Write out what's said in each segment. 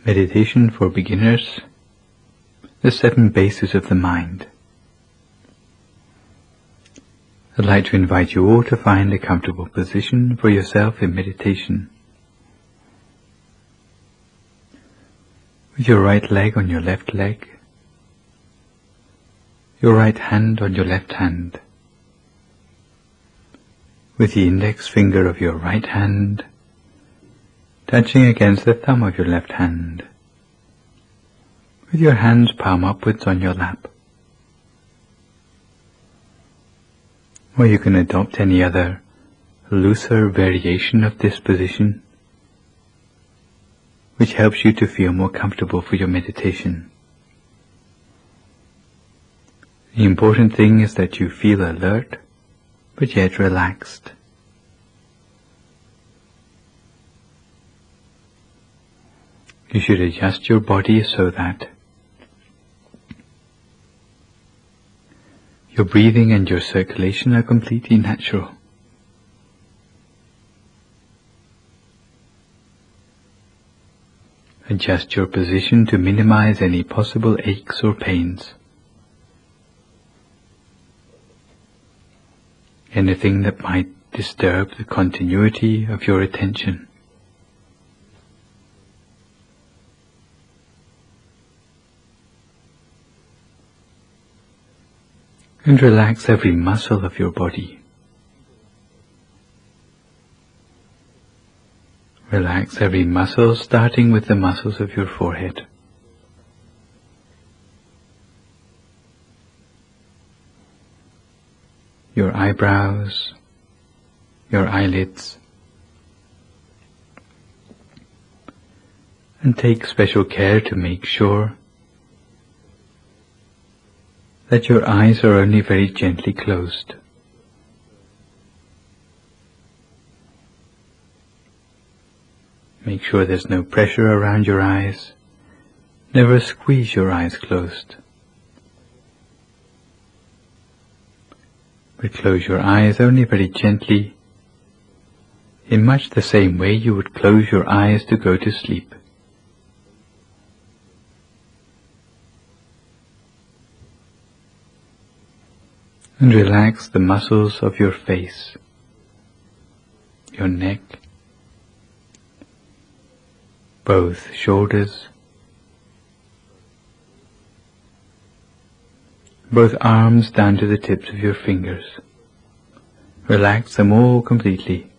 Meditation for beginners, the 7 bases of the mind. I'd like to invite you all to find a comfortable position for yourself in meditation. With your right leg on your left leg, your right hand on your left hand, with the index finger of your right hand touching against the thumb of your left hand, with your hands palm upwards on your lap. Or you can adopt any other looser variation of this position, which helps you to feel more comfortable for your meditation. The important thing is that you feel alert, but yet relaxed. You should adjust your body so that your breathing and your circulation are completely natural. Adjust your position to minimize any possible aches or pains. Anything that might disturb the continuity of your attention. And relax every muscle of your body. Relax every muscle, starting with the muscles of your forehead. Your eyebrows, your eyelids, and take special care to make sure that your eyes are only very gently closed. Make sure there's no pressure around your eyes. Never squeeze your eyes closed. But close your eyes only very gently, in much the same way you would close your eyes to go to sleep. And relax the muscles of your face, your neck, both shoulders, both arms down to the tips of your fingers. Relax them all completely.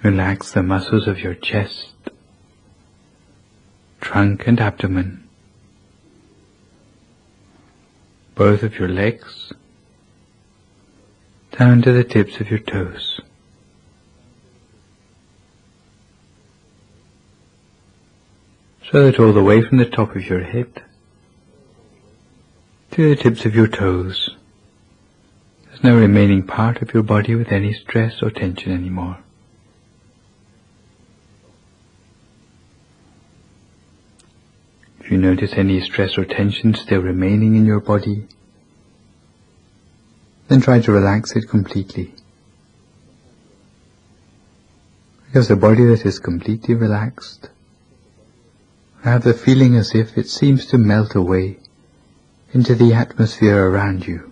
Relax the muscles of your chest, trunk and abdomen, both of your legs, down to the tips of your toes. So that all the way from the top of your head to the tips of your toes, there's no remaining part of your body with any stress or tension anymore. If you notice any stress or tension still remaining in your body, then try to relax it completely. Because a body that is completely relaxed will have the feeling as if it seems to melt away into the atmosphere around you.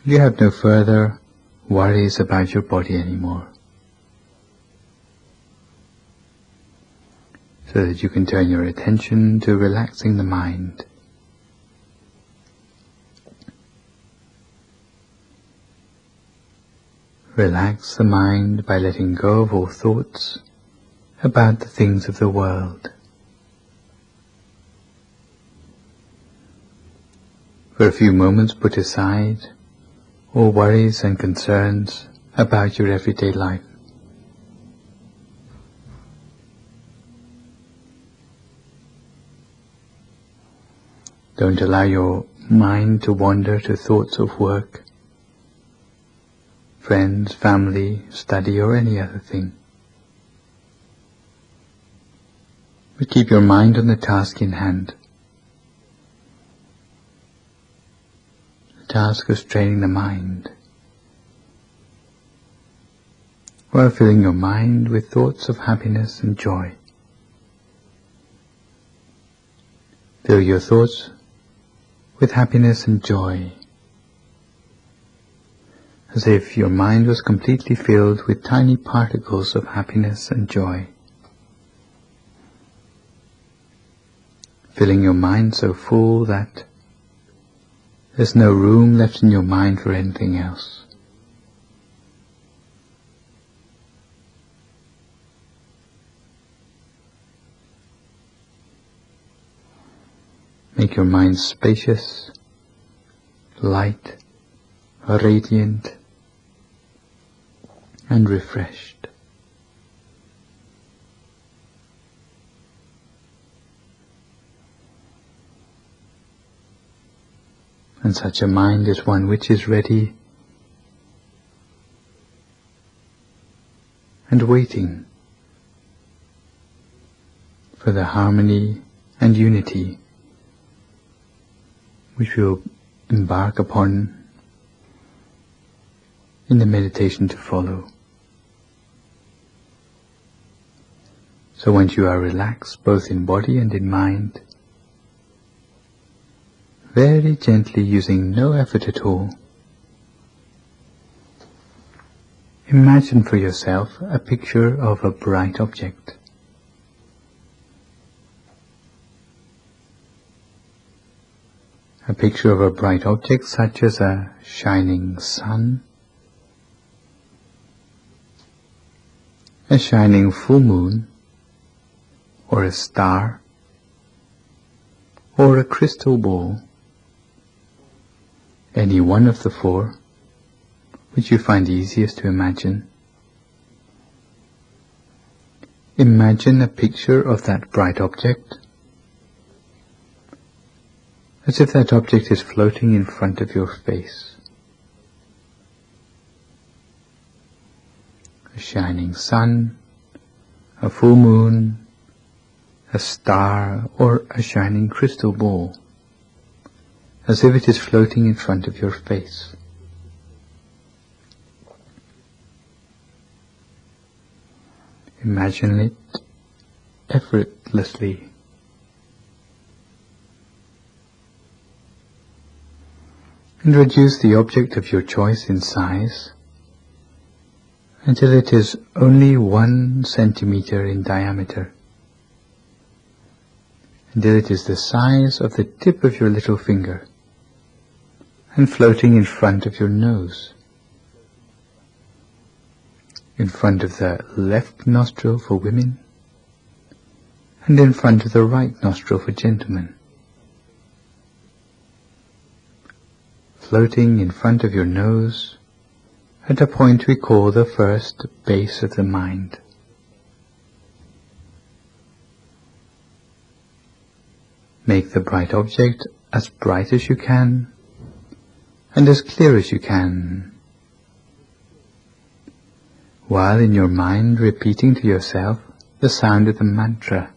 You have no further worries about your body anymore. So that you can turn your attention to relaxing the mind. Relax the mind by letting go of all thoughts about the things of the world. For a few moments put aside all worries and concerns about your everyday life. Don't allow your mind to wander to thoughts of work, friends, family, study, or any other thing. But keep your mind on the task in hand. task of training the mind, while filling your mind with thoughts of happiness and joy. Fill your thoughts with happiness and joy, as if your mind was completely filled with tiny particles of happiness and joy. Filling your mind so full that there's no room left in your mind for anything else. Make your mind spacious, light, radiant, and refreshed. And such a mind is one which is ready and waiting for the harmony and unity which we will embark upon in the meditation to follow. So once you are relaxed both in body and in mind, very gently, using no effort at all, imagine for yourself a picture of a bright object. A picture of a bright object such as a shining sun, a shining full moon, or a star, or a crystal ball, any one of the four which you find easiest to imagine. Imagine a picture of that bright object, as if that object is floating in front of your face. A shining sun, a full moon, a star, or a shining crystal ball, as if it is floating in front of your face. Imagine it effortlessly. And reduce the object of your choice in size until it is only 1 centimeter in diameter, until it is the size of the tip of your little finger and floating in front of your nose, in front of the left nostril for women and in front of the right nostril for gentlemen. Floating in front of your nose at a point we call the first base of the mind. Make the bright object as bright as you can and as clear as you can, while in your mind repeating to yourself the sound of the mantra,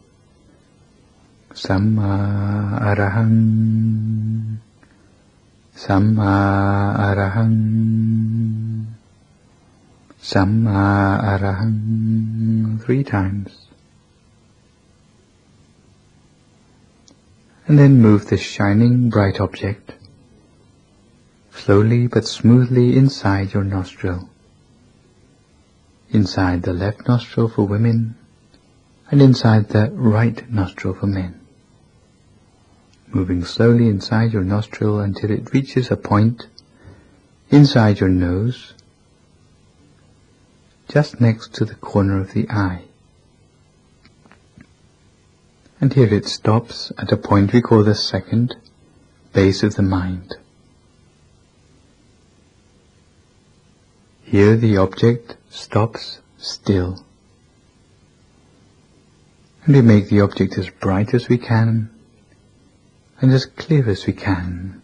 Samma Arahang, Samma Arahang, Samma Arahang, 3 times. And then move the shining bright object slowly but smoothly inside your nostril, inside the left nostril for women and inside the right nostril for men, moving slowly inside your nostril until it reaches a point inside your nose, just next to the corner of the eye. And here it stops at a point we call the second base of the mind. Here the object stops still, and we make the object as bright as we can and as clear as we can,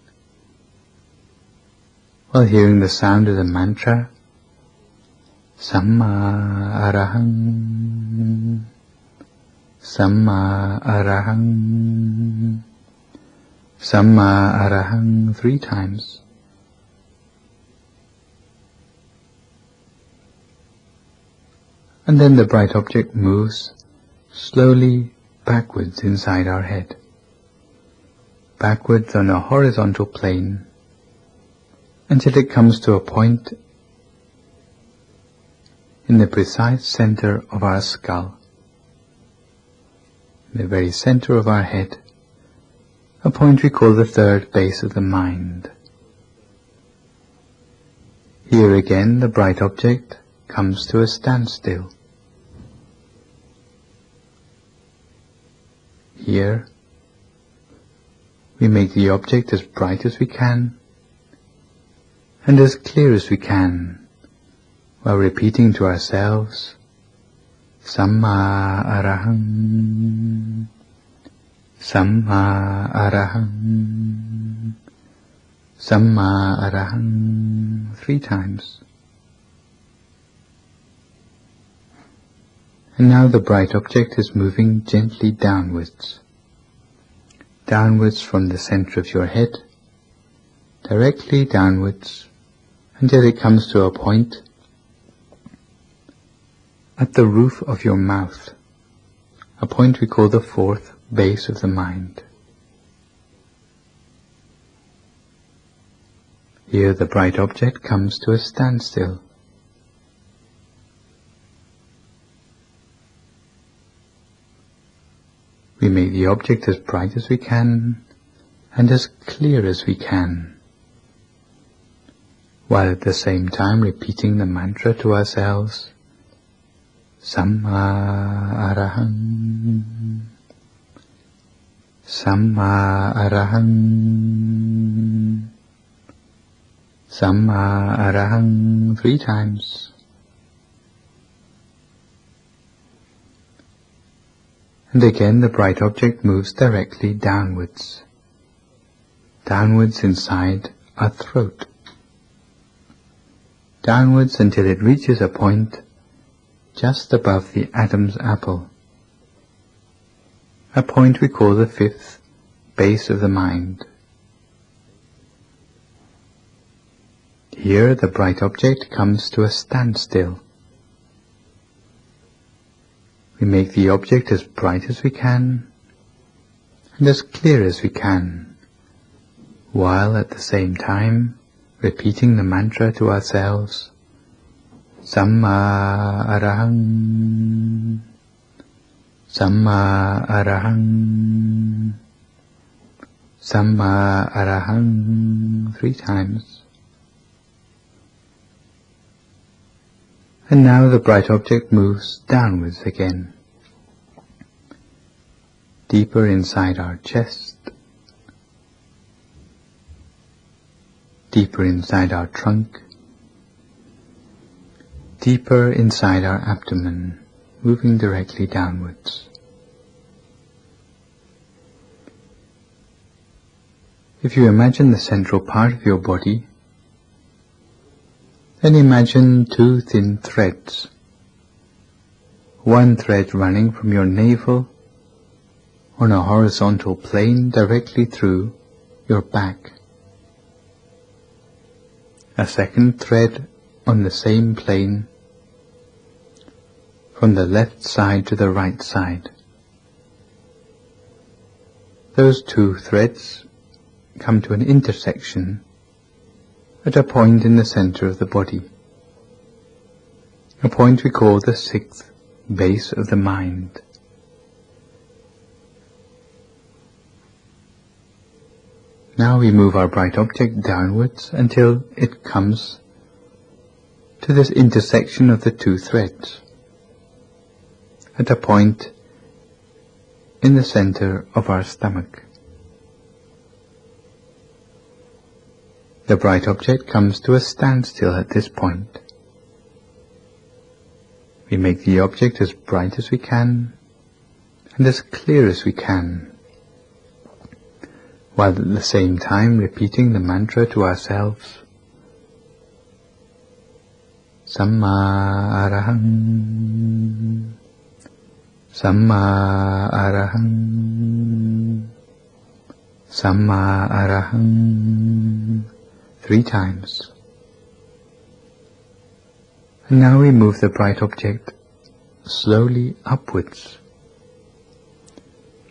while hearing the sound of the mantra, Samma Arahang, Samma Arahang, Samma Arahang, 3 times, and then the bright object moves slowly backwards inside our head, backwards on a horizontal plane, until it comes to a point in the precise center of our skull, in the very center of our head, a point we call the third base of the mind. Here again the bright object comes to a standstill. Here we make the object as bright as we can and as clear as we can, while repeating to ourselves, Samma Araham, Samma Araham, Samma Araham, 3 times. And now the bright object is moving gently downwards, downwards from the center of your head, directly downwards, until it comes to a point at the roof of your mouth, a point we call the 4th base of the mind. Here the bright object comes to a standstill. We make the object as bright as we can and as clear as we can, while at the same time repeating the mantra to ourselves, Samma Araham, Samma Araham, Samma Araham, 3 times. And again the bright object moves directly downwards, downwards inside our throat, downwards until it reaches a point just above the Adam's apple, a point we call the 5th base of the mind. Here the bright object comes to a standstill. We make the object as bright as we can and as clear as we can, while at the same time repeating the mantra to ourselves, Samma Araham, Samma Araham, Samma Araham, 3 times. And now the bright object moves downwards again, deeper inside our chest, deeper inside our trunk, deeper inside our abdomen, moving directly downwards. If you imagine the central part of your body, then imagine 2 thin threads, one thread running from your navel on a horizontal plane directly through your back, a second thread on the same plane from the left side to the right side. Those 2 threads come to an intersection at a point in the center of the body, a point we call the 6th base of the mind. Now we move our bright object downwards until it comes to this intersection of the 2 threads, at a point in the center of our stomach. The bright object comes to a standstill at this point. We make the object as bright as we can and as clear as we can, while at the same time repeating the mantra to ourselves, Samma Araham, Samma Araham, Samma Araham, 3 times. And now we move the bright object slowly upwards.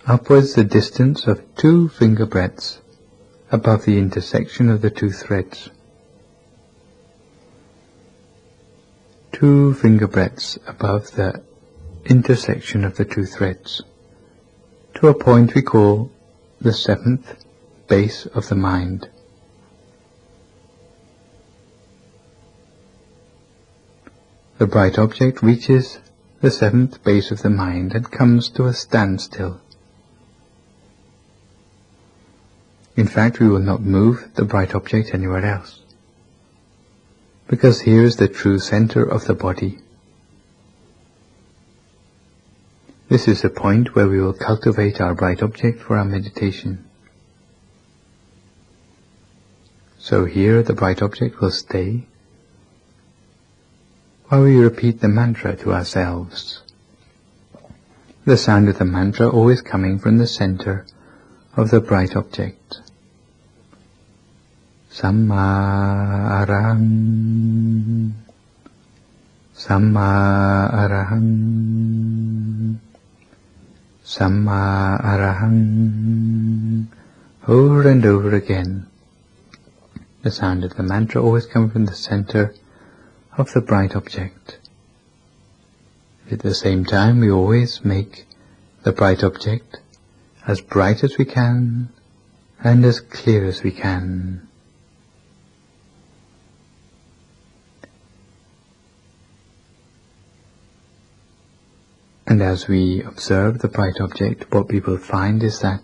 Upwards the distance of 2 finger breadths above the intersection of the 2 threads. 2 finger breadths above the intersection of the 2 threads, to a point we call the 7th base of the mind. The bright object reaches the 7th base of the mind and comes to a standstill. In fact, we will not move the bright object anywhere else, because here is the true center of the body. This is the point where we will cultivate our bright object for our meditation. So here the bright object will stay while we repeat the mantra to ourselves. The sound of the mantra always coming from the center of the bright object. Samma arahang, Samma arahang, Samma arahang, over and over again. The sound of the mantra always comes from the center of the bright object. At the same time, we always make the bright object as bright as we can and as clear as we can. And as we observe the bright object, what we will find is that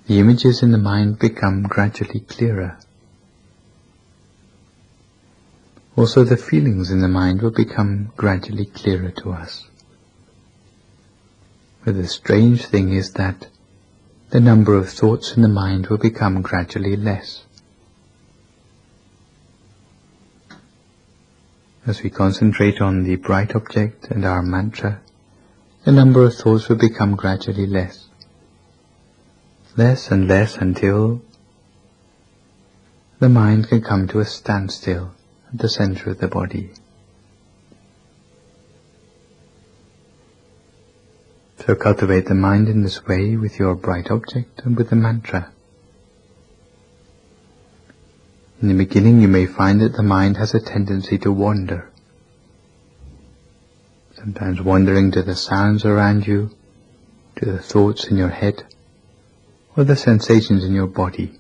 the images in the mind become gradually clearer. Also, the feelings in the mind will become gradually clearer to us. But the strange thing is that the number of thoughts in the mind will become gradually less. As we concentrate on the bright object and our mantra, the number of thoughts will become gradually less. Less and less until the mind can come to a standstill at the center of the body. So cultivate the mind in this way with your bright object and with the mantra. In the beginning you may find that the mind has a tendency to wander, sometimes wandering to the sounds around you, to the thoughts in your head, or the sensations in your body.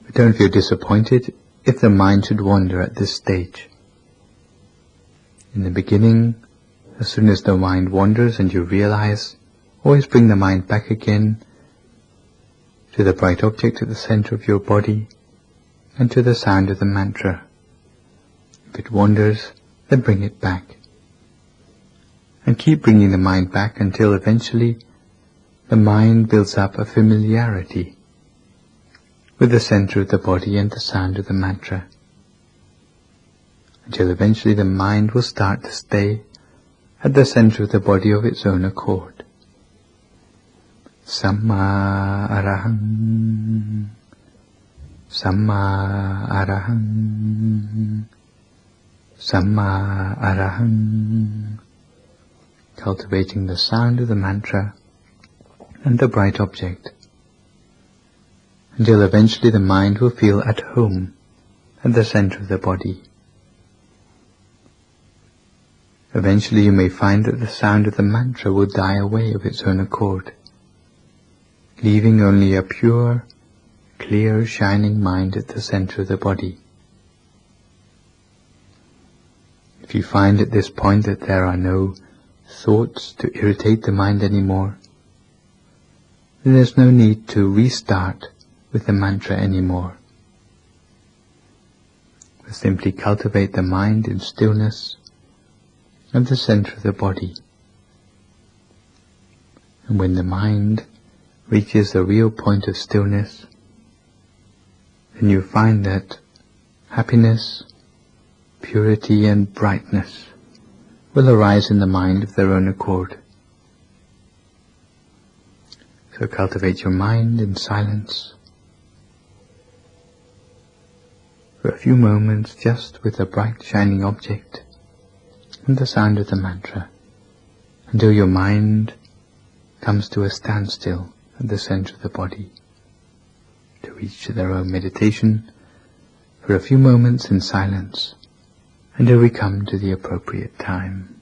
But don't feel disappointed if the mind should wander at this stage. In the beginning, as soon as the mind wanders and you realize, always bring the mind back again to the bright object at the center of your body and to the sound of the mantra. If it wanders, then bring it back. And keep bringing the mind back until eventually the mind builds up a familiarity with the center of the body and the sound of the mantra, until eventually the mind will start to stay at the center of the body of its own accord. Samma arahang, Samma arahang, Samma arahang. Cultivating the sound of the mantra and the bright object, until eventually the mind will feel at home at the center of the body. Eventually you may find that the sound of the mantra will die away of its own accord, leaving only a pure, clear, shining mind at the center of the body. If you find at this point that there are no thoughts to irritate the mind anymore, then there's no need to restart with the mantra anymore. We'll simply cultivate the mind in stillness at the center of the body. And when the mind reaches the real point of stillness, then you find that happiness, purity and brightness will arise in the mind of their own accord. So cultivate your mind in silence, for a few moments just with a bright shining object and the sound of the mantra, until your mind comes to a standstill at the center of the body. To reach their own meditation for a few moments in silence until we come to the appropriate time.